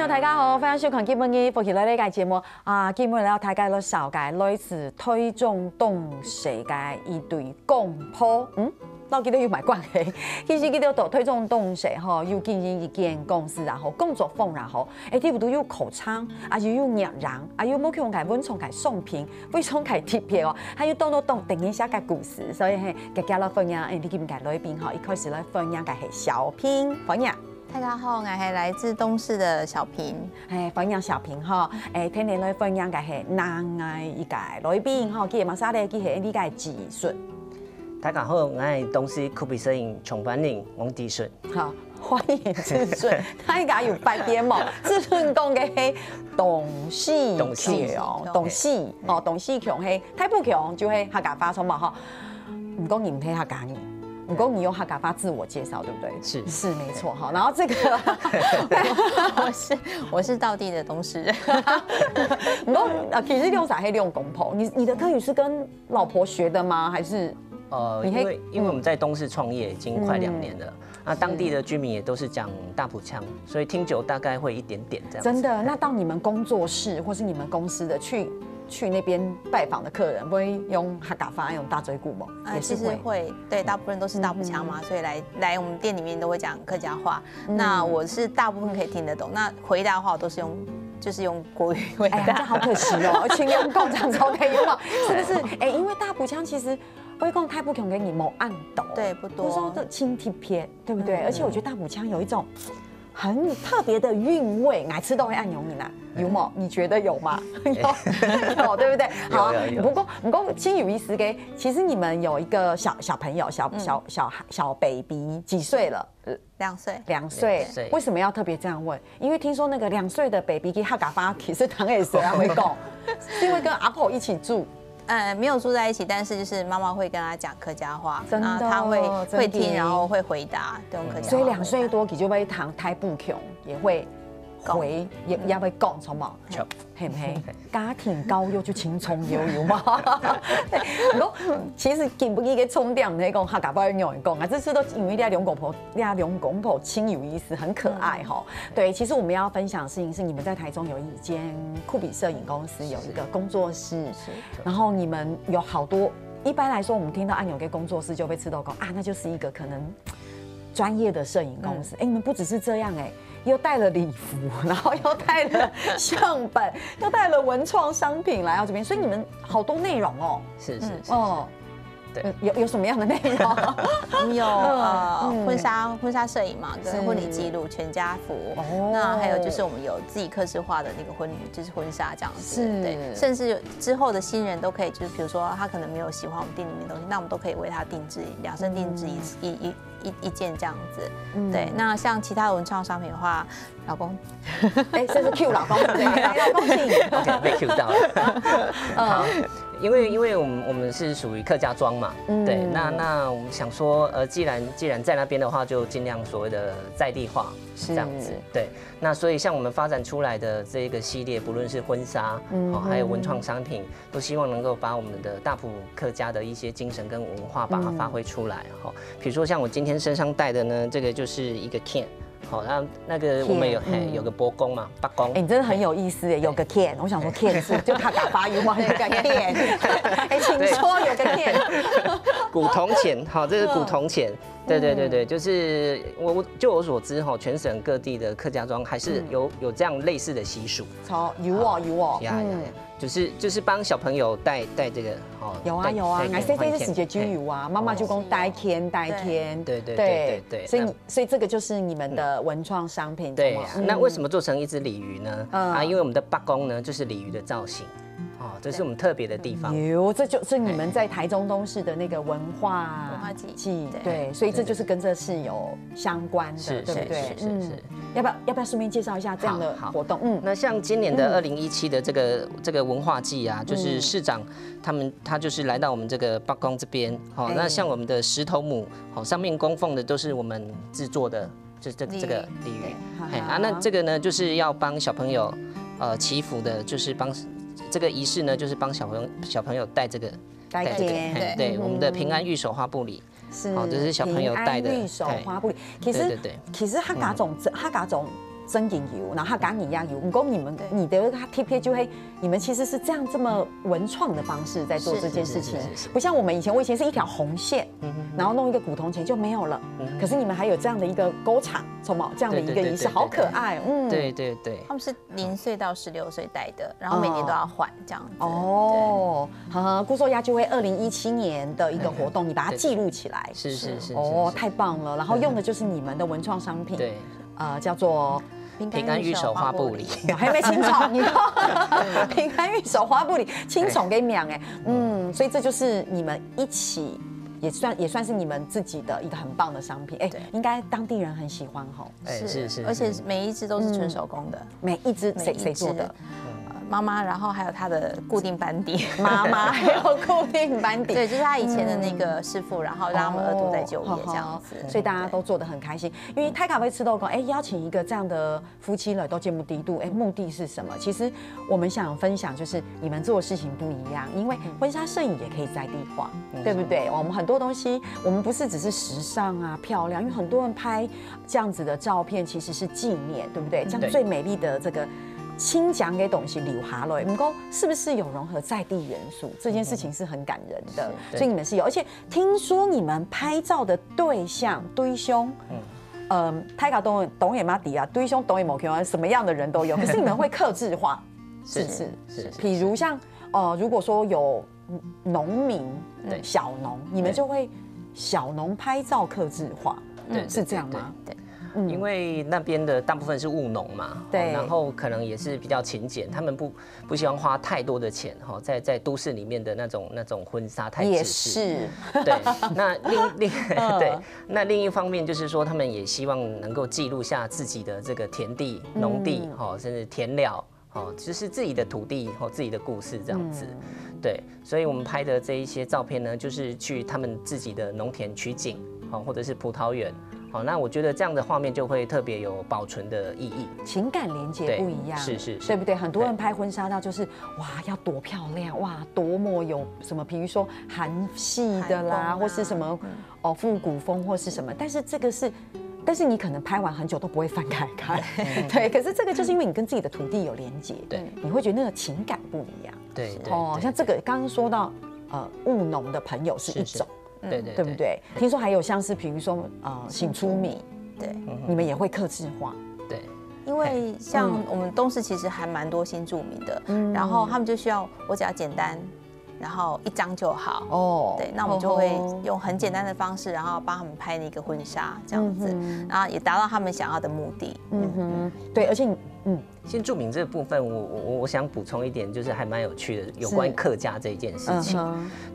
大家好，欢迎收看今日嘅福氣來呢個節目啊！今日咧大家都紹介類似推動動世嘅一對公婆，到幾多要賣關係？其實幾多度推動動世嗬，要經營一間公司然後工作坊然後，啲唔都要口唱，啊又要熱人，啊要冇強嘅文創嘅送品，非常嘅特別哦，還要動定一下嘅故事，所以係大家嚟分享啲今日裏邊嗬，一開始嚟分享嘅係小平分享。大家好，我係來自東市的小平。分享小平嗬，聽你來分享嘅係男嘅一個來賓嗬，佢係馬莎咧，佢係呢個技術。大家好，我係東市酷比攝影創辦人王智順。好，歡迎智順，大家有拜見冇？智順講嘅係董事強，董事強係太不強就係客家話錯嘛嗬，唔講你唔聽客家語。不過你用客家話自我介紹，對不對？是沒錯哈。然後這個，我是道地的東市人。不過其實用啥係用公婆？你的客語是跟老婆學的嗎？還是？因為我們在東市創業已經快2年了，那當地的居民也都是講大埔腔，所以聽久大概會一點點這樣。真的？那到你們工作室或是你們公司的去那邊拜訪的客人，會用客家話，用大嘴鼓嗎？也是會，對，大部分都是大埔腔嘛，所以來我們店裡面都會講客家話。那我是大部分可以聽得懂，那回答的話我都是用國語回答。哎呀，這好可惜哦，全員共講才可以用嘛，是不是？因為大埔腔其實我講太不強給你冇按到，對，不多。不說的輕貼片，對不對？而且我覺得大埔腔有一種很特別的韻味，愛吃都會按油你啦。有冇？你覺得有嗎？有，對不對？好，不過挺有意思嘅。其實你們有一個小朋友，小 baby 幾歲了？2歲。2歲。為什麼要特別這樣問？因為聽說那個2歲的 baby 佢客家話其實當然是會講，是因為跟阿婆一起住。沒有住在一起，但是就是媽媽會跟他講客家話，真的，他會聽，然後會回答，用客家話。所以2歲多，佢就會談太不窮，也會。也會講錯嘛，係唔係？家庭教育就輕鬆有嘛。我其實見不見嘅重點，你講客家話有人講啊，這次都因為你兩公婆親有意思，很可愛哈。對，其實我們要分享的事情是，你們在台中有一間酷比攝影公司，有一個工作室，然後你們有好多。一般來說，我們聽到按鈕嘅工作室就會知道講啊，那就是一個可能專業的攝影公司。你們不只是這樣又帶了禮服，然後又帶了相本，又帶了文創商品來到這邊，所以你們好多內容哦。是哦，對，有什麼樣的內容？我們有婚紗攝影嘛，跟婚禮記錄、全家福。那還有就是我們有自己客製化的那個婚禮，就是婚紗這樣子。對，甚至之後的新人都可以，就是比如說他可能沒有喜歡我們店裡面的東西，那我們都可以為他定制量身定制一件這樣子，對。那像其他文創商品的話，老公，這是 Q 老公，對，老公請，OK， 被 Q 到了。好，因為我們是屬於客家莊嘛，對。那我們想說，既然在那邊的話，就盡量所謂的在地化，這樣子，對。那所以像我們發展出來的這個系列，不論是婚紗，還有文創商品，都希望能夠把我們的大埔客家的一些精神跟文化，把它發揮出來，哈。比如說像我今天身上戴的呢，這個就是一個 can。好，那個我們有個伯公嘛，伯公。你真的很有意思耶，有個 can， 我想說 can 是就客家話語嘛，那個 can。請說有個 can。古銅錢，好，這是古銅錢。對，就是就我所知哈，全省各地的客家莊還是有這樣類似的習俗。有哦。就是幫小朋友帶這個哦。有啊，我飛飛的時節就有啊，媽媽就講帶天。對。所以這個就是你們的文創商品。對，那為什麼做成一隻鯉魚呢？因為我們的伯公呢就是鯉魚的造型。这是我们特别的地方。这就是你们在台中东市的那个文化季，对，所以这就是跟这是有相关的，对不对？是。要不要顺便介绍一下这样的活动？那像今年的2017的这个文化季啊，就是市长他就是来到我们这个八公这边，那像我们的石头母，上面供奉的都是我们制作的，这个鲤鱼，那这个呢就是要帮小朋友祈福的，就是帮这个仪式呢，就是帮小朋友戴这个，对，我们的平安玉手花布里。这是小朋友戴的玉手花布里。其实它各种真银油，然后它讲你呀油。不过你的贴片就会，你们其实是这么文创的方式在做这件事情，不像我以前是一条红线，然后弄一个古铜钱就没有了。可是你们还有这样的一个钩场，这样的一个仪式，好可爱。对。他们是0岁到16岁戴的，然后每年都要换这样子。姑作鸭就会2017年的一个活动，你把它记录起来。是。太棒了。然后用的就是你们的文创商品，对，叫做。平安玉手花布里，还没清宠，你看，平安玉手花布里清宠给秒所以这就是你们一起也算是你们自己的一个很棒的商品，应该当地人很喜欢吼。是，而且每一只都是纯手工的，每一只谁做的？妈妈，然后还有他的固定班底，妈妈还有固定班底，对，就是他以前的那个师傅，然后让他们儿徒在就业这样子，所以大家都做得很开心。因为泰卡威吃豆公，邀请一个这样的夫妻了，都见不低度，目的是什么？其实我们想分享就是你们做的事情不一样，因为婚纱摄影也可以在地化，对不对？我们很多东西，我们不是只是时尚啊漂亮，因为很多人拍这样子的照片其实是纪念，对不对？这样最美丽的这个。亲讲给东西留下来，不过是不是有融合在地元素？这件事情是很感人的，所以你们是有，而且听说你们拍照的对象对兄，泰卡懂也马迪啊，对兄懂也某 Q 什么样的人都有，可是你们会客制化，是不是？比如像如果说有农民、小农，你们就会小农拍照客制化，是这样吗？对。因为那边的大部分是务农嘛，对，然后可能也是比较勤俭，他们不希望花太多的钱哈，在都市里面的那种婚纱太也是，对，那那另一方面就是说，他们也希望能够记录下自己的这个田地、农地甚至田寮就是自己的土地自己的故事这样子，对，所以我们拍的这一些照片呢，就是去他们自己的农田取景或者是葡萄园。那我觉得这样的画面就会特别有保存的意义，情感连接不一样，是，对不对？很多人拍婚纱照就是哇，要多漂亮哇，多么有什么，比如说韩系的啦，或是什么复古风或是什么，但是这个是。但是你可能拍完很久都不会翻开看，对。可是这个就是因为你跟自己的土地有连结，对，你会觉得那个情感不一样，对。像这个刚刚说到务农的朋友是一种。对不对？听说还有像是比如说醒出米，对，你们也会客制化，对，因为像我们东市其实还蛮多新住民的，然后他们就需要我只要简单，然后一张就好对，那我们就会用很简单的方式，然后帮他们拍那个婚纱这样子，然后也达到他们想要的目的。对，而且新住民这个部分，我想补充一点，就是还蛮有趣的，有关客家这一件事情。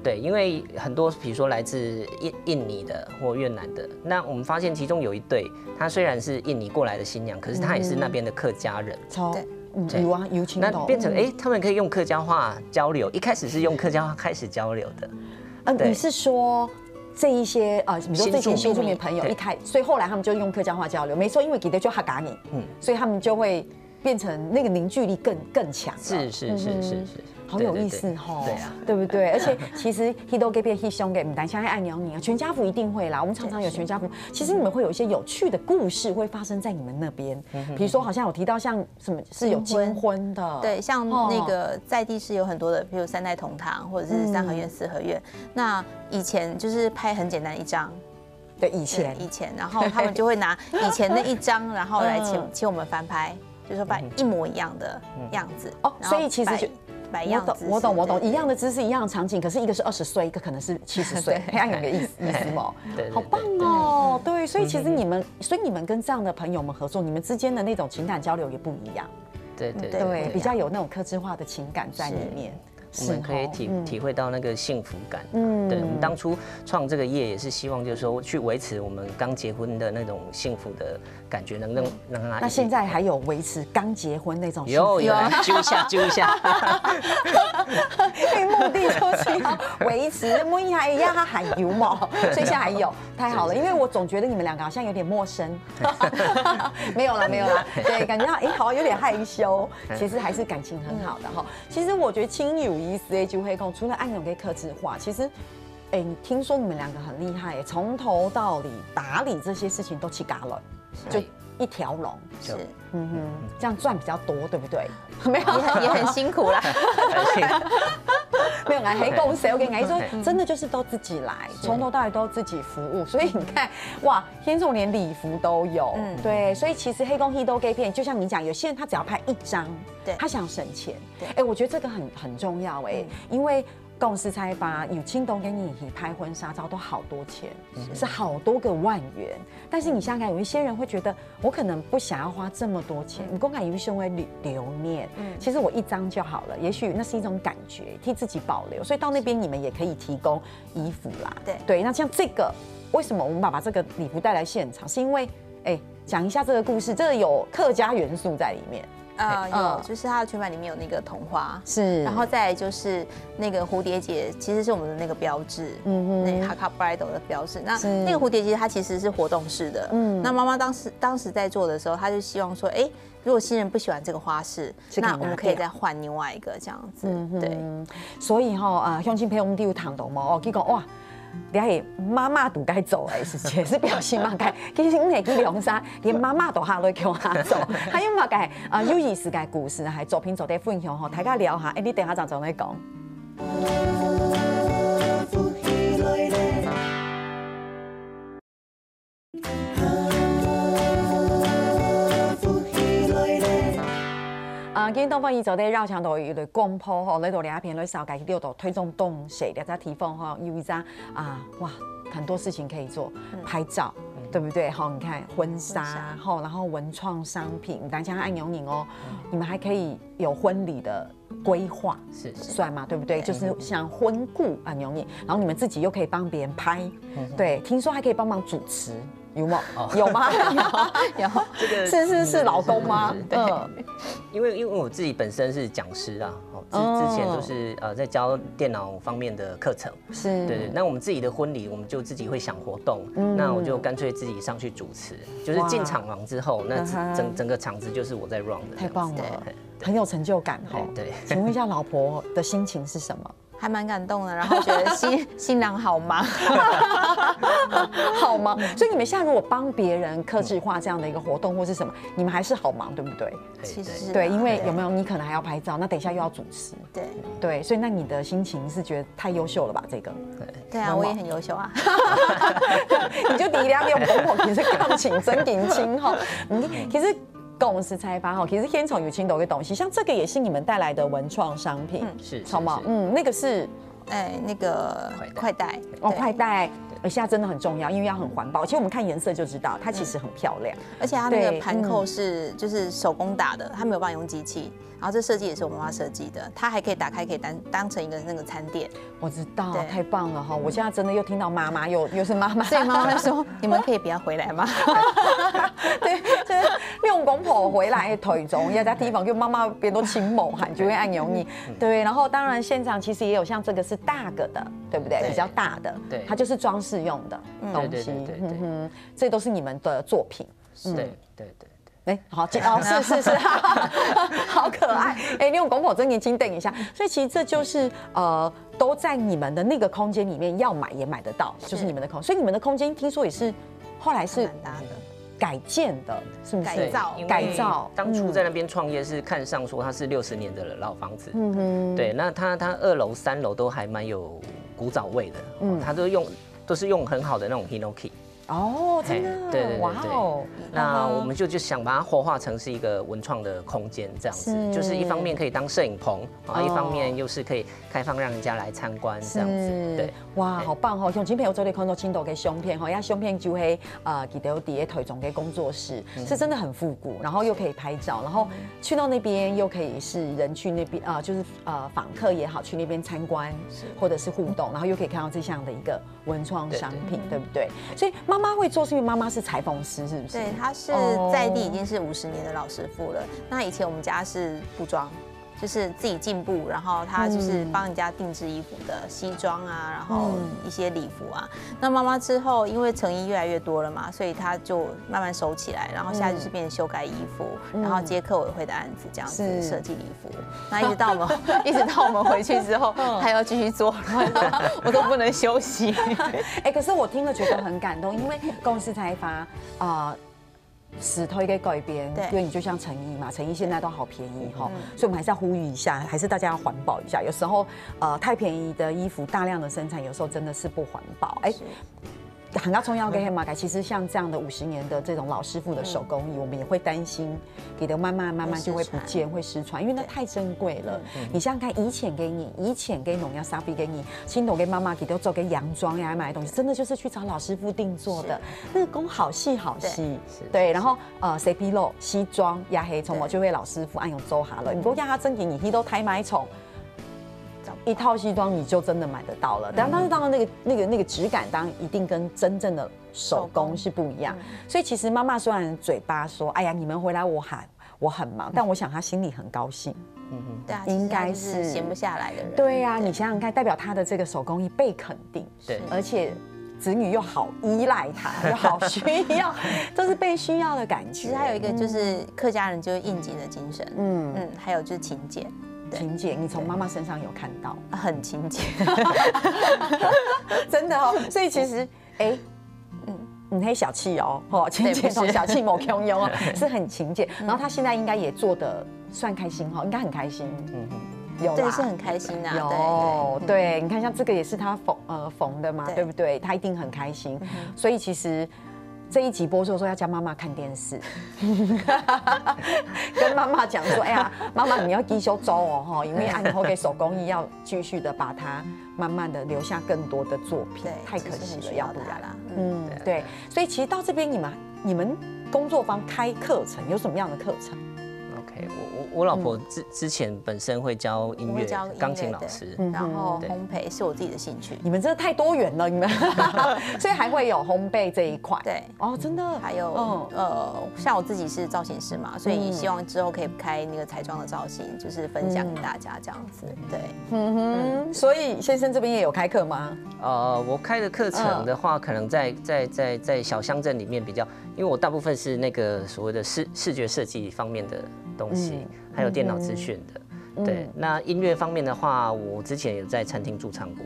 对，因为很多比如说来自印尼的或越南的，那我们发现其中有一对，他虽然是印尼过来的新娘，可是他也是那边的客家人。有啊，有情。那变成他们可以用客家话交流，一开始是用客家话开始交流的。你是说？这一些比如说这些新住民朋友所以后来他们就用客家话交流，没错，因为给的就哈嘎你，所以他们就会变成那个凝聚力更强。是，好有意思哈，对啊，对不对？而且其实 Hido 给别 Hit 兄给牡丹香爱鸟你啊，全家福一定会啦。我们常常有全家福，其实你们会有一些有趣的故事会发生在你们那边，比如说好像有提到像什么是有金婚的，对，像那个在地是有很多的，比如3代同堂或者是3合院、4合院。那以前就是拍很简单一张。对，以前，然后他们就会拿以前的一张，然后来请我们翻拍，就是说拍一模一样的样子。所以其实就。我懂，一样的姿势，一样的场景，可是一个是20岁，一个可能是70岁，这样有个意思吗？好棒哦！对，所以其实你们跟这样的朋友们合作，你们之间的那种情感交流也不一样。对，比较有那种客制化的情感在里面。我们可以体会到那个幸福感。对，我们当初创这个业也是希望就是说去维持我们刚结婚的那种幸福的感觉，能让它。那现在还有维持刚结婚那种幸福？有，揪一下。因为目的就是要维持，摸一下呀，它还有嘛，所以现在还有，太好了。因为我总觉得你们两个好像有点陌生，没有啦，对，感觉到好像有点害羞，其实还是感情很好的哈。其实我觉得亲有意思的就会讲，除了按勇跟客制化，其实。你听说你们两个很厉害，从头到尾打理这些事情都去嘎了，就一条龙，是，这样赚比较多，对不对？没有，也很辛苦啦。没有来黑公司，我跟你说，真的就是都自己来，从头到尾都自己服务，所以你看，哇，天总连礼服都有，对，所以其实黑公司都给片，就像你讲，有些人他只要拍一张，对，他想省钱，我觉得这个很重要因为。公司才把有青东跟你一起拍婚纱照都好多钱，是好多个万元。但是你想想看，有一些人会觉得我可能不想要花这么多钱，你公开有一些会留念。其实我一张就好了，也许那是一种感觉，替自己保留。所以到那边你们也可以提供衣服啦。对，那像这个，为什么我们把这个礼服带来现场？是因为讲一下这个故事，这个有客家元素在里面。有，就是它的裙摆里面有那个桐花，是，然后再来就是那个蝴蝶结，其实是我们的那个标志，那Hakka Bridal 的标志。那个蝴蝶结它其实是活动式的，那妈妈当时在做的时候，她就希望说，如果新人不喜欢这个花式，那我们可以再换另外一个这样子，对。所以乡亲朋友们都有谈到嘛，结果哇。你係媽媽都該做的事情，是表示嘛該，其實你係去量山，連媽媽都下來叫下做，還有嘛該有意思嘅故事，係作品做啲分享吼，大家聊下，你等下就嚟講。今日東方伊做啲繞牆度有啲光譜吼，嚟到兩邊嚟掃街去度推動動勢，兩隻地方吼有一張哇，很多事情可以做，拍照，對不對？好，你看婚紗，然後文創商品，大家按永寧哦，你們還可以有婚禮的規劃，算嗎？對不對？就是像婚顧按永寧，然後你們自己又可以幫別人拍，對，聽說還可以幫忙主持。有嗎？有嗎？有。這個是老公嗎？對，因為我自己本身是講師啊，之前都是在教電腦方面的課程，是，對。那我們自己的婚禮，我們就自己會想活動，那我就乾脆自己上去主持，就是進場完之後，那整個場子就是我在 run 的。太棒了，很有成就感哈。對。請問一下，老婆的心情是什麼？還蠻感動的，然後覺得新郎好忙，好忙。所以你們現在如果幫別人客製化這樣的一個活動或是什麼，你們還是好忙，對不對？其實對，因為有沒有你可能還要拍照，那等一下又要主持，對，所以那你的心情是覺得太優秀了吧？這個對啊，我也很優秀啊。你就第一兩用公婆其實鋼琴真年輕哈，其實。公司才發哈，其實現場有青島嘅東西，像這個也是你們帶來的文創商品，是，好嗎？那個是，那個快帶，快帶，現在真的很重要，因為要很環保，而且我們看顏色就知道，它其實很漂亮，而且它那個盤扣是就是手工打的，它沒有辦法用機器。然後這設計也是我媽媽設計的，它還可以打開，可以當成一個那個餐點。我知道，太棒了哈！我現在真的又聽到媽媽又是媽媽，所以媽媽說：你們可以不要回來嗎？對，就是用公婆回來台中，要在地方，就媽媽別都親某喊，就會按容易。對，然後當然現場其實也有像這個是大個的，對不對？比較大的，對，它就是裝飾用的東西。這都是你們的作品。對。好，是，好可愛。你用公婆真年輕，等一下。所以其實這就是都在你們的那個空間裡面，要買也買得到，就是你們的空間。所以你們的空間聽說也是後來是改建的，是不是？改造。當初在那邊創業是看上說它是60年的老房子，對，那它2樓、3樓都還蠻有古早味的，它都是用很好的那種 Hinoki。哦，真的，对，哇哦，那我们就想把它活化成是一个文创的空间，这样子，就是一方面可以当摄影棚啊，一方面又是可以开放让人家来参观这样子，对，哇，好棒哦！像今天我做的看到青岛的相片哈，呀相片就会记得底下推总的工作室，是真的很复古，然后又可以拍照，然后去到那边又可以是人去那边就是访客也好，去那边参观或者是互动，然后又可以看到这样的一个文创商品，对不对？所以妈妈会做，是因为妈妈是裁缝师，是不是？对，她是在地已经是50年的老师傅了。那以前我们家是布庄，就是自己进步，然后她就是帮人家定制衣服的西装啊，然后一些礼服啊。那妈妈之后，因为成衣越来越多了嘛，所以她就慢慢收起来，然后现在就是变成修改衣服，然后接客委会的案子这样子设计礼服。那一直到我们回去之后，还要继续做，我都不能休息。可是我听了觉得很感动，因为公司才发死推给改编，因为你就像成衣嘛，成衣现在都好便宜哈，所以我们还是要呼吁一下，还是大家要环保一下。有时候太便宜的衣服大量的生产，有时候真的是不环保。很高重要跟黑马改，其实像这样的50年的这种老师傅的手工艺，我们也会担心，给的慢慢就会不见，会失传，因为那太珍贵了。你想想看，以前给农药沙菲给你，青铜给妈妈给都做给洋装呀，买的东西，真的就是去找老师傅定做的，那个工好细好细。对，然后CP 肉西装压黑虫，我就会老师傅按用做好了。你如果压真给你，都太买虫。一套西装你就真的买得到了，但是当然那个质感当然一定跟真正的手工是不一样。所以其实妈妈虽然嘴巴说，哎呀你们回来我很忙，但我想她心里很高兴。对啊，应该是闲不下来的人。对啊，你想想看，代表她的这个手工艺被肯定，对，而且子女又好依赖她，又好需要，都是被需要的感觉。其实还有一个就是客家人就是应景的精神，还有就是勤俭。勤俭，你从妈妈身上有看到，很勤俭，真的哦。所以其实，你黑小气哦，勤俭从小气某穷庸哦，是很勤俭。然后他现在应该也做得算开心哈，应该很开心。有对，是很开心啊。对，你看像这个也是他缝的嘛，对不对？他一定很开心。所以其实。这一集播出的时候要叫妈妈看电视，跟妈妈讲说：“哎呀，妈妈你要继续做哦，因为按后给手工艺要继续的把它慢慢的留下更多的作品，太可惜了，要不然啦。”对，所以其实到这边你们工作坊开课程有什么样的课程？我老婆之前本身会教音乐，钢琴老师，然后烘焙是我自己的兴趣。你们真的太多元了，你们，所以还会有烘焙这一块。对，哦，真的。还有像我自己是造型师嘛，所以希望之后可以开那个彩妆的造型，就是分享给大家这样子。对，所以先生这边也有开课吗？我开的课程的话，可能在小乡镇里面比较，因为我大部分是那个所谓的视觉设计方面的东西，还有电脑资讯的。对，那音乐方面的话，我之前有在餐厅驻唱过，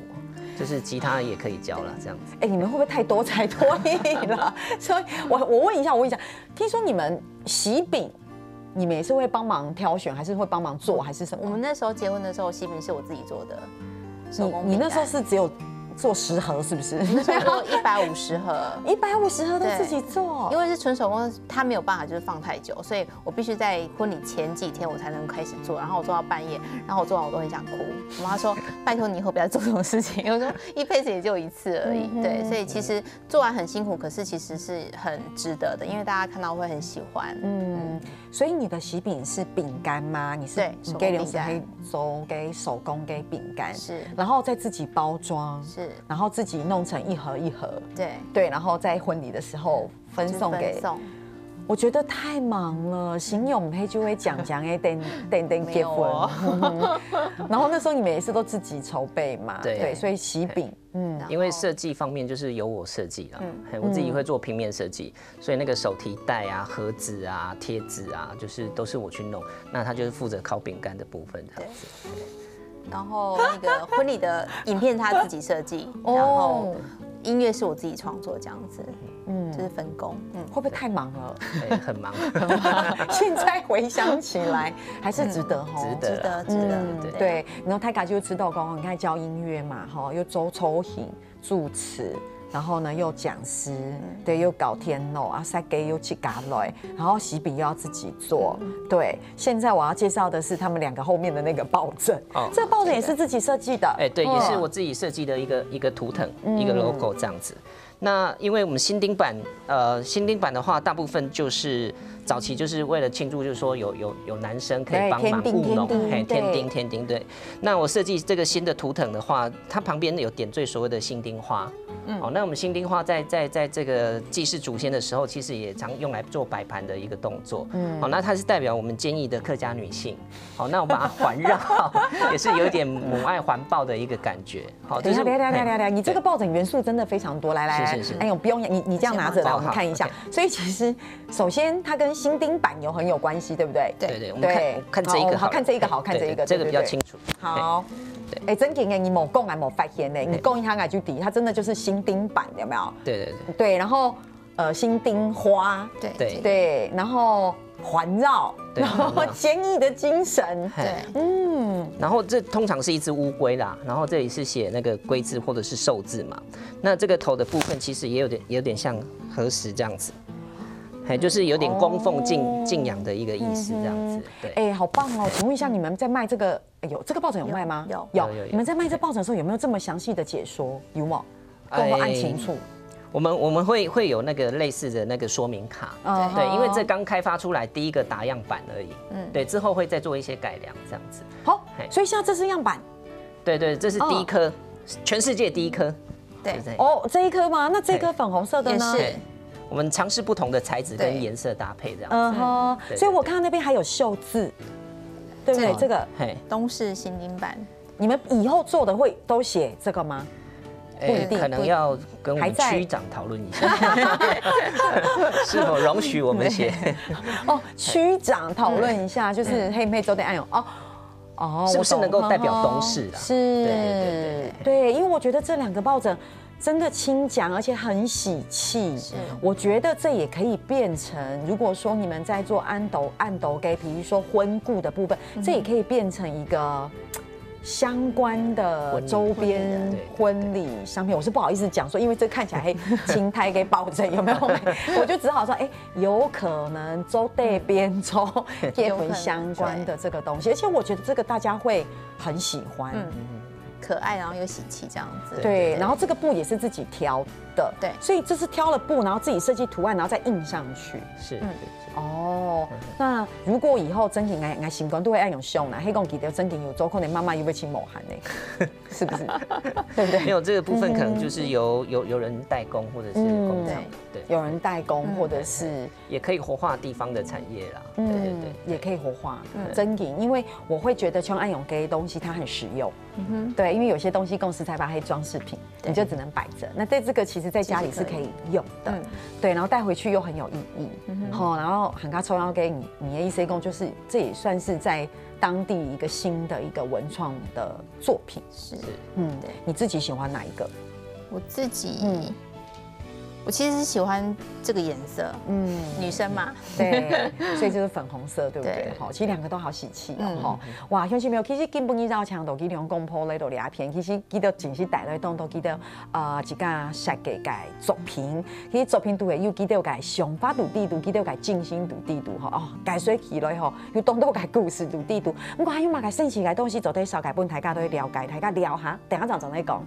就是吉他也可以教了这样子。你们会不会太多才多艺了？所以我问一下，听说你们喜饼，你们也是会帮忙挑选，还是会帮忙做，还是什么？我们那时候结婚的时候，喜饼是我自己做的手工饼干。你那时候是只有做10盒是不是？那时候做150盒，150盒都自己做，因为是纯手工，它没有办法就是放太久，所以我必须在婚礼前几天我才能开始做，然后我做到半夜，然后我做完我都很想哭。我妈说：“拜托你以后不要做这种事情。”我说：“一辈子也就一次而已。”对，所以其实做完很辛苦，可是其实是很值得的，因为大家看到会很喜欢。所以你的喜饼是饼干吗？你给零食黑粥给手工给饼干是，然后再自己包装是，然后自己弄成一盒一盒，对，然后在婚礼的时候分送给。我觉得太忙了，形容黑就会讲等结婚，然后那时候你们也是都自己筹备嘛，对，所以喜饼，因为设计方面就是由我设计啦，我自己会做平面设计，所以那个手提袋啊、盒子啊、贴纸啊，就是都是我去弄，那他就是负责烤饼干的部分这样子。然后那个婚礼的影片他自己设计，然后音乐是我自己创作这样子，就是分工。会不会太忙了？对，很忙。现在回想起来还是值得哈，值得。对，然后泰卡就知道刚刚你看教音乐嘛，哈，又周抽型、助词，然后呢又讲师，对，又搞天楼啊，塞给又去嘎来，然后喜饼又要自己做，对。现在我要介绍的是他们2个后面的那个抱枕，这个抱枕也是自己设计的，对，也是我自己设计的一个图腾，一个 logo 这样子。那因为我们新丁版的话，大部分就是早期就是为了庆祝，就是说有男生可以帮忙务农，天丁对。那我设计这个新的图腾的话，它旁边有点缀所谓的新丁花。那我们新丁花在这个祭祀祖先的时候，其实也常用来做摆盘的一个动作。那它是代表我们坚毅的客家女性。那我把它环绕，也是有点母爱环抱的一个感觉。等一下，你这个抱枕元素真的非常多，来。哎呦，不用你这样拿着来，我们看一下。所以其实首先它跟新丁版很有关系，对不对？对，我们看这一个，好看这一个，这个比较清楚。好，真嘅你冇讲还冇发现呢，你讲一下我就底，它真的就是新丁版，有没有？对，然后新丁花，对，然后环绕，然后坚毅的精神，然后这通常是一只乌龟啦，然后这里是写那个龟字或者是寿字嘛。那这个头的部分其实也有点像合十这样子，就是有点供奉敬仰的一个意思这样子。对，好棒哦！请问一下，你们在卖这个这个抱枕有卖吗？有。你们在卖这抱枕的时候有没有这么详细的解说？有吗？跟我们按清楚。我们会有那个类似的那个说明卡，对，因为这刚开发出来第一个打样版而已，对，之后会再做一些改良这样子。好，所以现在这是样板。对，这是第一颗，全世界第一颗。对，这一颗吗？那这颗粉红色的呢？是。我们尝试不同的材质跟颜色搭配这样子。所以我看到那边还有绣字，对不对？这个东市新丁版，你们以后做的会都写这个吗？不一定，可能要跟我们区长讨论一下，是否容许我们写。区长讨论一下，就是黑妹都得按钮是不是能够代表东市啦？是，对，因为我觉得这2个抱枕真的轻讲，而且很喜气。我觉得这也可以变成，如果说你们在做按斗给，比如说婚顾的部分，这也可以变成一个相关的周边婚礼商品。我是不好意思讲说，因为这看起来青苔给抱枕有没有？我就只好说，有可能周对边周结婚相关的这个东西，而且我觉得这个大家会很喜欢。可爱，然后又喜气这样子。对，然后这个布也是自己挑的。对，所以这是挑了布，然后自己设计图案，然后再印上去。是。那如果以后真嘅我心肝都会爱用胸啦，黑讲记得真嘅有做可能妈妈又会请某寒呢，是不是？对不对？没有这个部分，可能就是有人代工或者是工厂，对，有人代工或者是也可以活化地方的产业啦。对，也可以活化真嘅，因为我会觉得像爱用给的东西它很实用。对，因为有些东西公司才把它装饰品，你就只能摆着。那这个其实在家里是可以用的，对，然后带回去又很有意义。然后很卡抽要给你的意思讲，就是这也算是在当地一个新的一个文创的作品。是，你自己喜欢哪一个？我自己，我其实是喜欢这个颜色，女生嘛，对，所以就是粉红色，对不对？好，其实2个都好喜气哦，哇，乡亲朋友，其实根本依照墙都记得公铺咧，都俩片，其实记得真是带来当都记得一个设计嘅作品，其实作品都会有记得嘅想法度地度，记得嘅精心度地度解说起来又当到嘅故事度地度，不过还有嘛嘅新奇嘅东西，就对少改本大家都会了解，大家聊下，等下再来讲。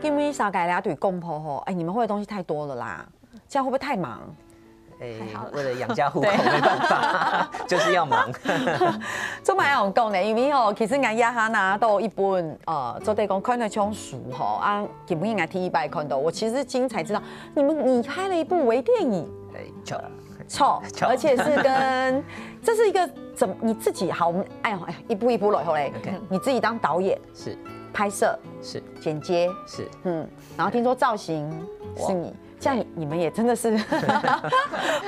因为少改俩对公婆你们会的东西太多了啦，这样会不会太忙？为了养家糊口没办法，就是要忙。做乜样讲呢？因为其实我也拿到一本做地讲看了枪书基本应第一摆看到，我其实今才知道你拍了一部微电影，错，而且是跟这是一个你自己好，我们一步一步来后嘞，你自己当导演是。拍摄是剪接是然后听说造型是你，这样你们也真的是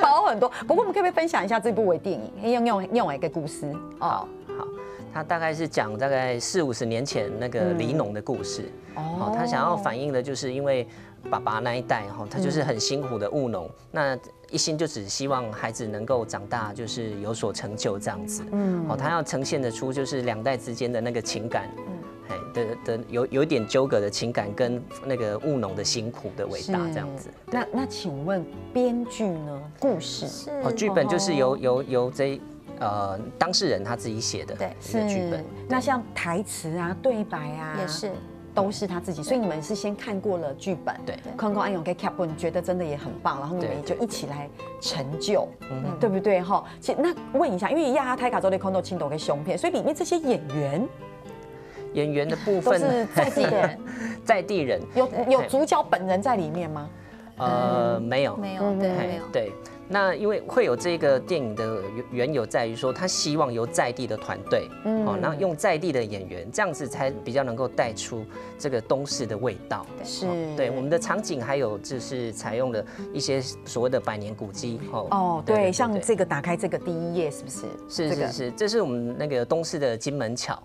包很多。不过我们可不可以分享一下这部微电影用一个故事？好，他大概是讲大概40-50年前那个黎农的故事。他想要反映的就是因为爸爸那一代哈，他就是很辛苦的务农，那一心就只希望孩子能够长大，就是有所成就这样子。他要呈现得出就是2代之间的那个情感，有一点纠葛的情感跟那个务农的辛苦的伟大这样子。那请问编剧呢？故事剧本就是由当事人他自己写的一个剧本。那像台词啊、对白啊，也是都是他自己。所以你们是先看过了剧本，对，看过安永给 Cap， 你觉得真的也很棒，然后你们也就一起来成就，对不对？哈，那问一下，因为亚哈泰卡州的空斗青斗跟胸片，所以里面这些演员的部分都是在地人，在地人有主角本人在里面吗？没有，没有。对，那因为会有这个电影的缘由在于说，他希望由在地的团队，然后用在地的演员，这样子才比较能够带出这个东势的味道。是，对，我们的场景还有就是采用了一些所谓的百年古迹。对，像这个打开这个第一页，是不是？是，这是我们那个东势的金门桥。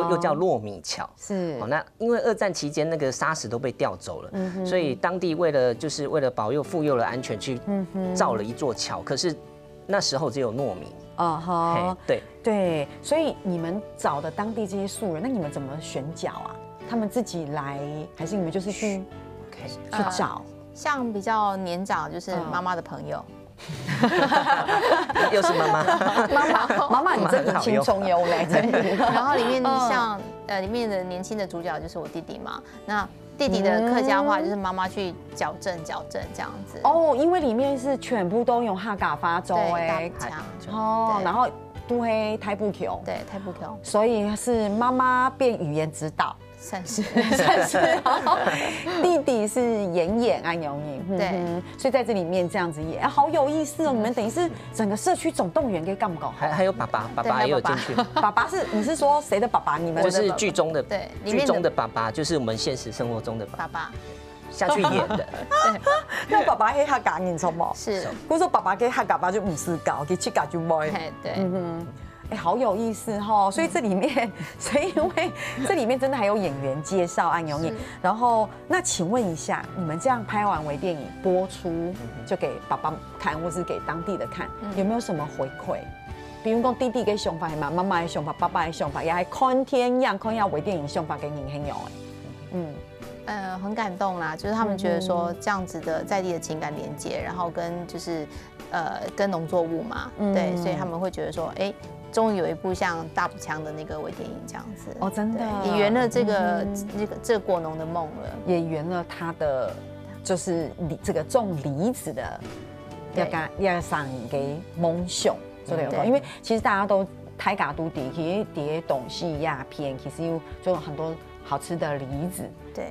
又叫糯米桥，是。那因为2战期间那个沙石都被调走了，所以当地为了保佑妇幼的安全，去造了一座桥。可是那时候只有糯米。对，所以你们找的当地这些素人，那你们怎么选角啊？他们自己来，还是你们就是去找？像比较年长，就是妈妈的朋友。又是妈妈，你真的青葱油嘞，真的。然后里面像里面的年轻的主角就是我弟弟嘛，那弟弟的客家话就是妈妈去矫正这样子。因为里面是全部都用哈嘎发州然后对台布球，所以是妈妈变语言指导。算是，弟弟是演安永颖，对，所以在这里面这样子演，好有意思哦！你们等于是整个社区总动员给干不搞？还有爸爸也有进去。爸爸是你是说谁的爸爸？你们就是剧中的对，剧中的爸爸就是我们现实生活中的爸爸下去演的。那爸爸黑哈嘎，你知吗？是，或者说爸爸给哈嘎爸就50搞，给7搞就没。对，好有意思哈！所以这里面，因为这里面真的还有演员介绍安永颖。然后，那请问一下，你们这样拍完微电影播出，就给爸爸看，或是给当地的看，有没有什么回馈？比如说弟弟给想法嘛，妈妈的想法，爸爸的想法，也还看天样看下微电影想法给你很有很感动啦，就是他们觉得说这样子的在地的情感连接，然后跟跟农作物嘛，对，所以他们会觉得说，终于有一部像大埔腔的那个微电影这样子真的也圆了这个果农的梦了，也圆了他的就是这个种梨子的要上给梦想，对不对？因为其实大家都台嘎都底，其实碟东西鸦片，其实有很多好吃的梨子，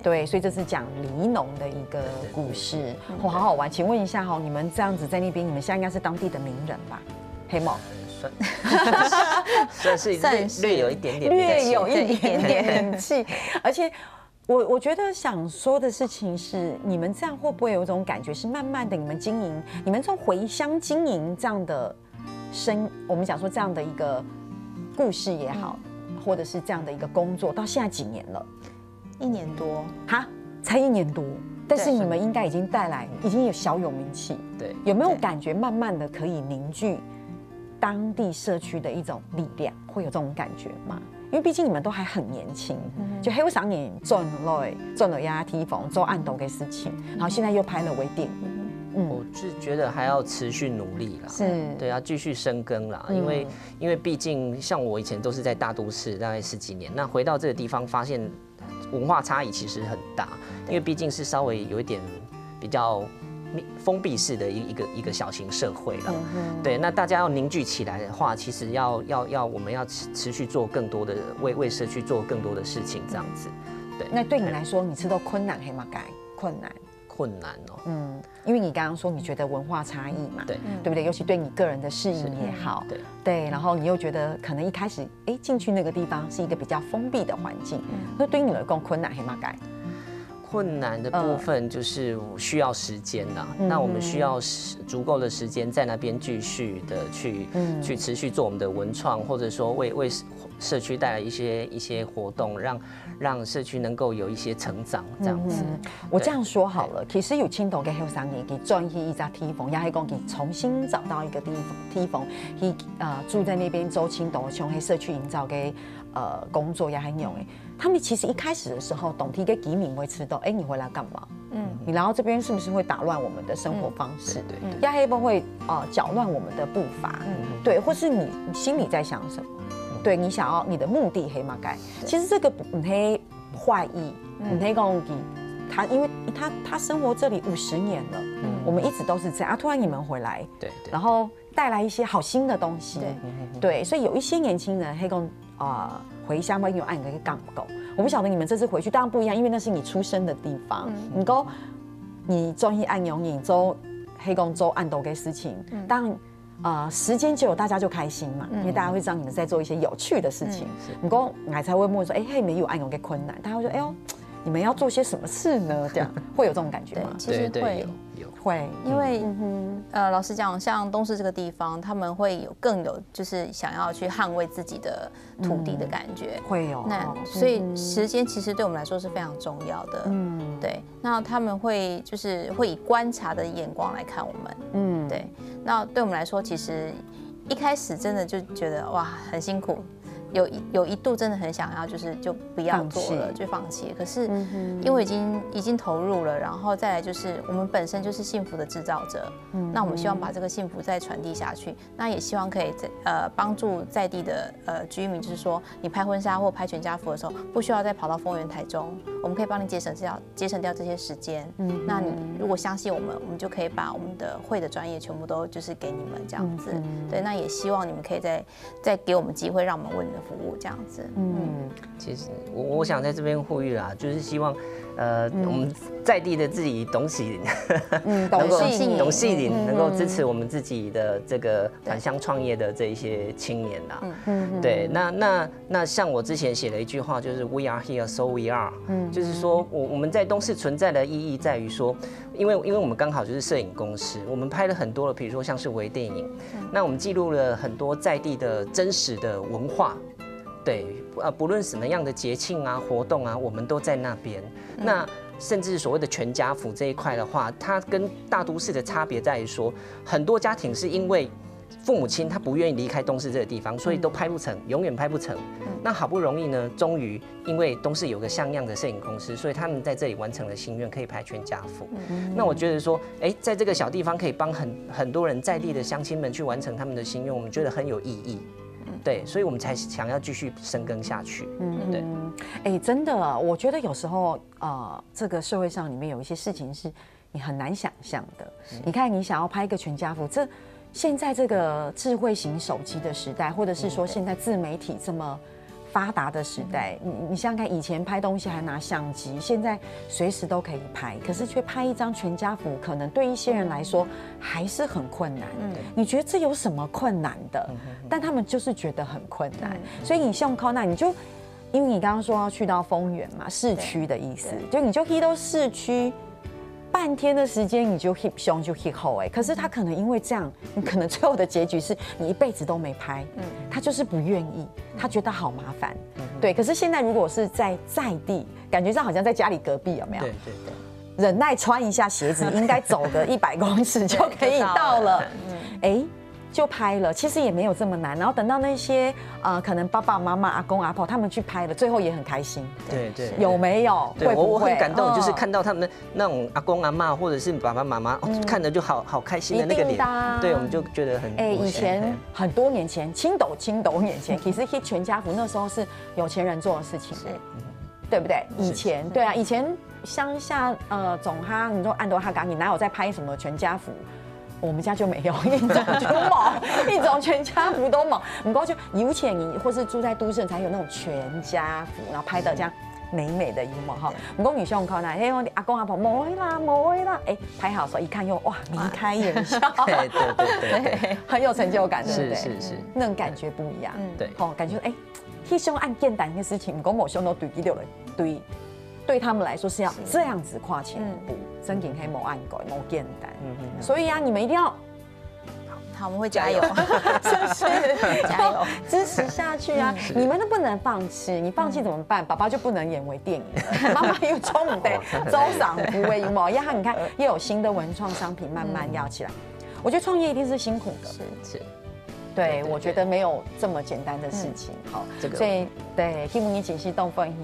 对，所以这是讲梨农的一个故事，好好玩。请问一下你们这样子在那边，你们现在应该是当地的名人吧？黑猫。算是略有一点点名气，而且我觉得想说的事情是，你们这样会不会有一种感觉是，慢慢的你们经营，你们从回乡经营这样的我们讲说这样的一个故事也好，或者是这样的一个工作，到现在几年了？1年多，才1年多。但是你们应该已经带来，已经有小有名气，对，有没有感觉慢慢的可以凝聚当地社区的一种力量，会有这种感觉吗？因为毕竟你们都还很年轻，就还有3年赚了压梯房做暗斗的事情，然后现在又拍了微电影，我是觉得还要持续努力啦，对，要继续深耕啦，因为毕竟像我以前都是在大都市，大概10几年，那回到这个地方发现文化差异其实很大，因为毕竟是稍微有一点比较封闭式的一个小型社会了，对，那大家要凝聚起来的话，其实我们要持续做更多的为社区做更多的事情，这样子，对。那对你来说，你知道困难还吗？困难哦，因为你刚刚说你觉得文化差异嘛，对不对？尤其对你个人的适应也好，对，然后你又觉得可能一开始进去那个地方是一个比较封闭的环境，那对你来说困难还吗？困难的部分就是需要时间啦。那我们需要足够的时间在那边继续的去持续做我们的文创，或者说为社区带来一些活动，让社区能够有一些成长这样子。我这样说好了，其实有青岛跟后山也给转去一家梯房，也是讲给重新找到一个梯房，去住在那边周青岛像黑社区营造给工作也很用诶。他们其实一开始的时候，董梯跟吉敏会知道，哎，你回来干嘛？你来到这边是不是会打乱我们的生活方式？对，亚黑不会搅乱我们的步伐？对，或是你心里在想什么？对你想要你的目的黑马盖，其实这个不黑坏意，不黑讲他，因为他生活这里50年了，我们一直都是这样突然你们回来，对，然后带来一些好新的东西，对，所以有一些年轻人黑讲回乡会有按个港狗，我不晓得你们这次回去当然不一样，因为那是你出生的地方，你中意按永影周黑公周按斗给事情，当时间久，大家就开心嘛，因为大家会知道你们在做一些有趣的事情。不过我才会问说，嘿，没有按有个困难，大家会说，哎呦，你们要做些什么事呢？这样会有这种感觉吗？其实会，因为老实讲，像东势这个地方，他们会更有就是想要去捍卫自己的土地的感觉，会有。那所以时间其实对我们来说是非常重要的，对。那他们会就是会以观察的眼光来看我们，对。那对我们来说，其实一开始真的就觉得哇很辛苦。有一度真的很想要，就不要做了，就放弃。可是因为已经投入了，然后再来就是我们本身就是幸福的制造者，那我们希望把这个幸福再传递下去。那也希望可以帮助在地的居民，就是说你拍婚纱或拍全家福的时候，不需要再跑到丰原、台中，我们可以帮你节省掉这些时间。那你如果相信我们就可以把我们的会的专业全部都就是给你们这样子。对，那也希望你们可以再给我们机会，让我们为你们服务这样子。其实我想在这边呼吁啦，就是希望我们在地的自己董喜董戏领能够支持我们自己的这个返乡创业的这一些青年啦。对，那像我之前写了一句话，就是 We are here, so we are。就是说我们在东势存在的意义在于说，因为我们刚好就是摄影公司，我们拍了很多的，比如说像是微电影，那我们记录了很多在地的真实的文化。对，不论什么样的节庆啊、活动啊，我们都在那边。那甚至所谓的全家福这一块的话，它跟大都市的差别在于说，很多家庭是因为父母亲他不愿意离开东势这个地方，所以都拍不成，永远拍不成。那好不容易呢，终于因为东势有个像样的摄影公司，所以他们在这里完成了心愿，可以拍全家福。那我觉得说，在这个小地方可以帮很多人在地的乡亲们去完成他们的心愿，我们觉得很有意义。对，所以我们才想要继续深耕下去。对，真的，我觉得有时候这个社会上里面有一些事情是你很难想象的。你看，你想要拍一个全家福，现在这个智慧型手机的时代，或者是说现在自媒体这么发达的时代，你想想看，以前拍东西还拿相机，现在随时都可以拍，可是却拍一张全家福，可能对一些人来说还是很困难。你觉得这有什么困难的？但他们就是觉得很困难，所以你像靠那你就，因为你刚刚说要去到丰原嘛，市区的意思，就你就去到市区。半天的时间你就 hip 胸就 hip 后可是他可能因为这样，你可能最后的结局是你一辈子都没拍，他就是不愿意，他觉得好麻烦，对。可是现在如果是在地，感觉上好像在家里隔壁，有没有？对。忍耐穿一下鞋子，应该走个100公尺就可以到了，就拍了，其实也没有这么难。然后等到那些可能爸爸妈妈、阿公阿婆他们去拍了，最后也很开心。对，有没有？对，我很感动，就是看到他们那种阿公阿嬷或者是爸爸妈妈，看着就好开心的那个脸。对，我们就觉得很。以前很多年前，青斗年前，其实全家福那时候是有钱人做的事情，对不对？以前对啊，以前乡下总哈，你说按多哈港，你哪有在拍什么全家福？我们家就没有，一种就冇，一种全家福都冇。不过就有钱你或是住在都市才有那种全家福，然后拍的这样美美的一幕哈。不过女生靠那，因为阿公阿婆冇啦，拍好的时候一看又哇眉开眼笑，对，很有成就感，对不对？是，那种感觉不一样，对，感觉迄种按简单的事情，唔讲无想到对对他们来说是要这样子跨前一步，真给黑某暗改某简单。所以啊，你们一定要。好，我们会加油，是不是？加油，支持下去啊！你们都不能放弃，你放弃怎么办？爸爸就不能演为电影了，妈妈又冲得周赏不为毛呀！你看，又有新的文创商品慢慢要起来。我觉得创业一定是辛苦的，是。对，我觉得没有这么简单的事情。好，所以对，希望你真是动分享，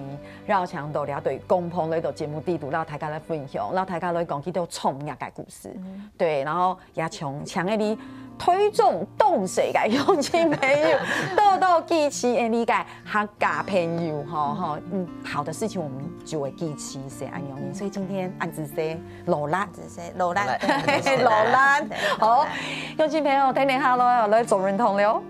绕墙度了对公碰那个节目地图，让大家来分享，让大家来讲起都创业的故事。对，然后也强的你。推动动谁嘅用亲朋友，多多支持嘅理解客家朋友，好的事情我们就会支持谁安用。所以今天按子谁罗拉，罗拉，罗拉，好，用亲朋友听听下咯，来做认同了。